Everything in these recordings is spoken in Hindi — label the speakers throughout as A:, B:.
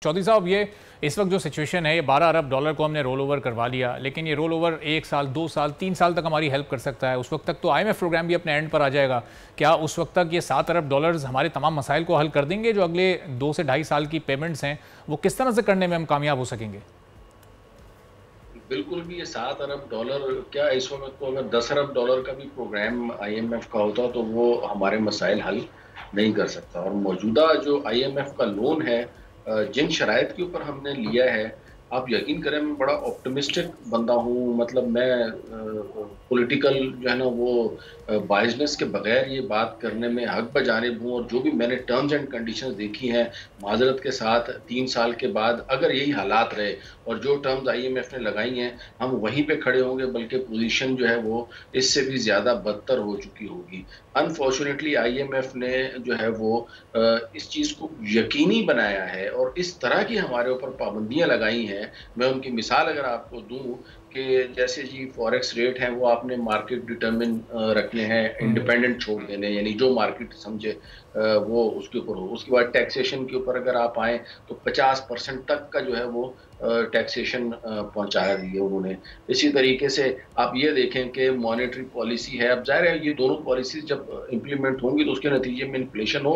A: चौधरी साहब, ये इस वक्त जो सिचुएशन है, ये 12 अरब डॉलर को हमने रोल ओवर करवा लिया, लेकिन ये रोल ओवर 1 साल, 2 साल, 3 साल तक हमारी हेल्प कर सकता है। उस वक्त तक तो IMF प्रोग्राम भी अपने एंड पर आ जाएगा। क्या उस वक्त तक ये 7 अरब डॉलर्स हमारे तमाम मसाइल को हल कर देंगे? जो अगले 2 से 2.5 साल की पेमेंट्स हैं, वो किस तरह से करने में हम कामयाब हो सकेंगे?
B: बिल्कुल भी ये 7 अरब डॉलर क्या, इस वक्त तो अगर 10 अरब डॉलर का भी प्रोग्राम IMF का होता तो वो हमारे मसाइल हल नहीं कर सकता। और मौजूदा जो IMF का लोन है, जिन शराइत के ऊपर हमने लिया है, आप यकीन करें मैं बड़ा ऑप्टिमिस्टिक बंदा हूँ। मतलब मैं पॉलिटिकल जो है ना वो बायसनेस के बगैर ये बात करने में हक बजानिब हूँ। और जो भी मैंने टर्म्स एंड कंडीशंस देखी हैं, माजरत के साथ 3 साल के बाद अगर यही हालात रहे और जो टर्म्स IMF ने लगाई हैं, हम वहीं पे खड़े होंगे, बल्कि पोजीशन जो है वो इससे भी ज़्यादा बदतर हो चुकी होगी। अनफॉर्चुनेटली IMF ने जो है वो इस चीज़ को यकीनी बनाया है और इस तरह की हमारे ऊपर पाबंदियां लगाई हैं। मैं उनकी मिसाल अगर आपको दूं कि जैसे जी फॉरेक्स रेट हैं वो आपने मार्केट डिटरमिन रखने हैं, इंडिपेंडेंट छोड़ देने, यानी जो मार्केट समझे वो उसके ऊपर हो। उसके बाद टैक्सेशन के ऊपर अगर आप आए तो 50% तक का जो है वो टैक्सेशन पहुंचा दिए उन्होंने। इसी तरीके से आप ये देखें कि मॉनेटरी पॉलिसी है, अब जाहिर है ये दोनों पॉलिसी जब इम्प्लीमेंट होंगी तो उसके नतीजे में इन्फ्लेशन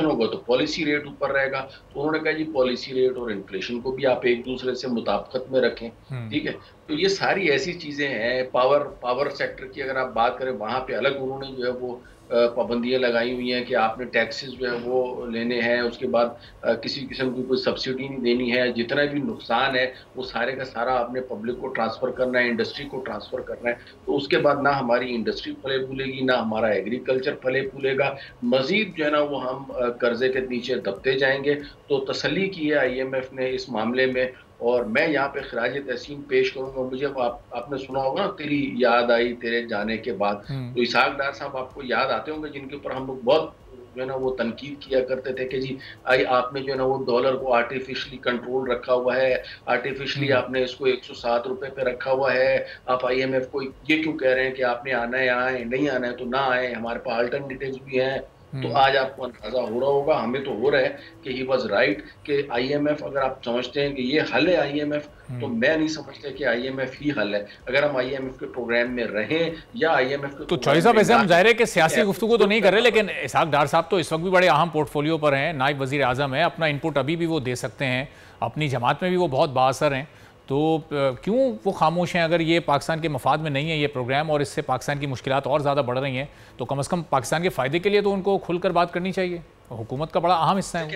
B: होगा तो पॉलिसी रेट ऊपर रहेगा। तो उन्होंने कहा जी पॉलिसी रेट और इन्फ्लेशन को भी आप एक दूसरे से मुताबिकत में रखें, ठीक है। तो ये सारी ऐसी चीजें हैं। पावर सेक्टर की अगर आप बात करें, वहां पे अलग उन्होंने जो है वो पाबंदियां लगाई हुई हैं कि आपने टैक्सेस जो है वो लेने हैं। उसके बाद किसी किस्म की कोई सब्सिडी नहीं देनी है। जितना भी नुकसान है वो सारे का सारा आपने पब्लिक को ट्रांसफर करना है, इंडस्ट्री को ट्रांसफर करना है। तो उसके बाद ना हमारी इंडस्ट्री फले फूलेगी, ना हमारा एग्रीकल्चर फले फूलेगा, मजीद जो है ना वो हम कर्जे के नीचे दबते जाएंगे। तो तसल्ली की है IMF ने इस मामले में। और मैं यहाँ पे खराज तहसीन पेश करूंगा। मुझे आपने सुना होगा ना, तेरी याद आई तेरे जाने के बाद। तो इसहाक डार साहब आपको याद आते होंगे, जिनके ऊपर हम लोग बहुत जो है ना वो तनकीद किया करते थे कि जी आपने जो है ना वो डॉलर को आर्टिफिशियली कंट्रोल रखा हुआ है, आर्टिफिशियली आपने इसको 107 रुपए पे रखा हुआ है। आप IMF को ये क्यों कह रहे हैं कि आपने आना है आए, नहीं आना है तो ना आए, हमारे पास अल्टरनेटिव्स भी हैं। तो आज आपको अंदाजा हो रहा होगा, हमें तो हो रहा है कि ही वॉज राइट कि IMF, अगर आप समझते हैं कि ये हल है IMF, तो मैं नहीं समझता कि IMF ही हल है। अगर हम IMF के प्रोग्राम में रहें या IMF के
A: तो चौधरी साहब, ऐसे हम जाहिर है कि सियासी गुफ्तगू तो नहीं कर रहे, लेकिन इसहाक डार साहब तो इस वक्त भी बड़े अहम पोर्टफोलियो पर हैं, नायब वजीर आजम है, अपना इनपुट अभी भी वो दे सकते हैं, अपनी जमात में भी वो बहुत बाअसर हैं। तो क्यों वो खामोश हैं? अगर ये पाकिस्तान के मफाद में नहीं है ये प्रोग्राम और इससे पाकिस्तान की मुश्किलात और ज़्यादा बढ़ रही हैं, तो कम से कम पाकिस्तान के फ़ायदे के लिए तो उनको खुलकर बात करनी चाहिए। हुकूमत का बड़ा अहम हिस्सा है।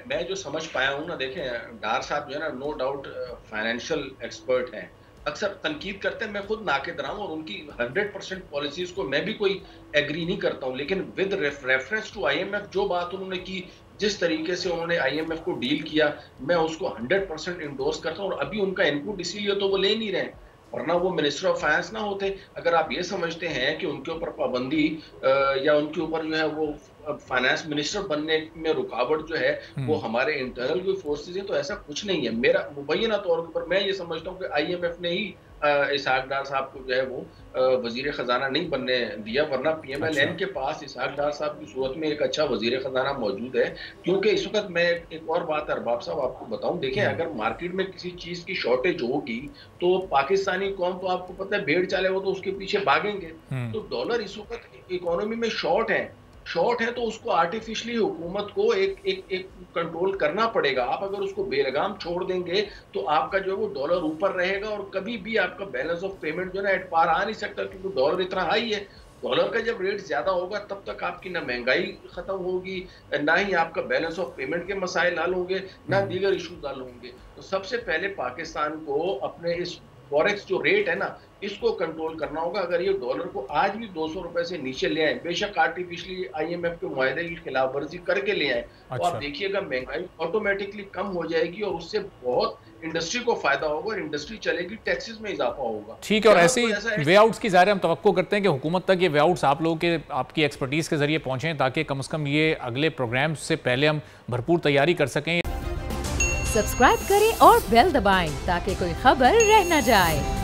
B: मैं जो समझ पाया हूँ ना, देखें डार साहब जो है ना नो डाउट फाइनेंशियल एक्सपर्ट हैं, अक्सर तनकीद करते हैं। मैं खुद नाकिद रहा हूँ और उनकी 100% पॉलिसीज को मैं भी कोई एग्री नहीं करता हूँ, लेकिन विद रेफरेंस टू IMF जो बात उन्होंने की, जिस तरीके से उन्होंने IMF को डील किया, मैं उसको 100% इंडोर्स करता हूँ। और अभी उनका इनपुट इसीलिए तो वो ले नहीं रहे, वरना वो मिनिस्टर ऑफ फाइनेंस ना होते। अगर आप ये समझते हैं कि उनके ऊपर पाबंदी या उनके ऊपर जो है वो फाइनेंस मिनिस्टर बनने में रुकावट जो है वो हमारे इंटरनल कोई फोर्सेज है, तो ऐसा कुछ नहीं है। मेरा मुबैना तौर पर मैं ये समझता हूँ कि IMF ने ही इसहाक डार साहब को जो है वो वजीर खजाना नहीं बनने दिया, वरना PMLN के पास इसहाक डार साहब की सूरत में एक अच्छा वजीर खजाना मौजूद है। क्योंकि इस वक्त मैं एक और बात अरबाब साहब आपको बताऊं, देखें अगर मार्केट में किसी चीज की शॉर्टेज होगी तो पाकिस्तानी कौम तो आपको पता है भेड़ चाले वो तो उसके पीछे भागेंगे। तो डॉलर इस वक्त इकोनॉमी में शॉर्ट है तो उसको आर्टिफिशियली हुकूमत को एक कंट्रोल करना पड़ेगा। आप अगर उसको बेलगाम छोड़ देंगे तो आपका जो है वो डॉलर ऊपर रहेगा और कभी भी आपका बैलेंस ऑफ पेमेंट जो है ना एट पार आ नहीं सकता, क्योंकि डॉलर इतना हाई है। डॉलर का जब रेट ज्यादा होगा तब तक आपकी ना महंगाई खत्म होगी, ना ही आपका बैलेंस ऑफ पेमेंट के मसाइल हल होंगे, ना दीगर इशूज हल होंगे। तो सबसे पहले पाकिस्तान को अपने इस फॉरेक्स जो रेट है ना इसको कंट्रोल करना होगा। अगर ये डॉलर को आज भी 200 रुपए से नीचे ले आए, बेशक आर्टिफिशियली IMF के मुआहदे की खिलाफ वर्जी करके ले आए, तो आप देखिएगा महंगाई ऑटोमेटिकली कम हो जाएगी और उससे बहुत इंडस्ट्री को फायदा होगा और इंडस्ट्री चलेगी, टैक्सेस में इजाफा होगा।
A: ठीक है, और ऐसे वे आउट्स की ज़ाहिर हम तवक्को करते हैं कि हुकूमत तक ये वे आउट्स आप लोगों के आपकी एक्सपर्टीज़ के जरिए पहुँचें, ताकि कम से कम ये अगले प्रोग्राम से पहले हम भरपूर तैयारी कर सकें।
C: सब्सक्राइब करें और बेल दबाएं ताकि कोई खबर रह न जाए।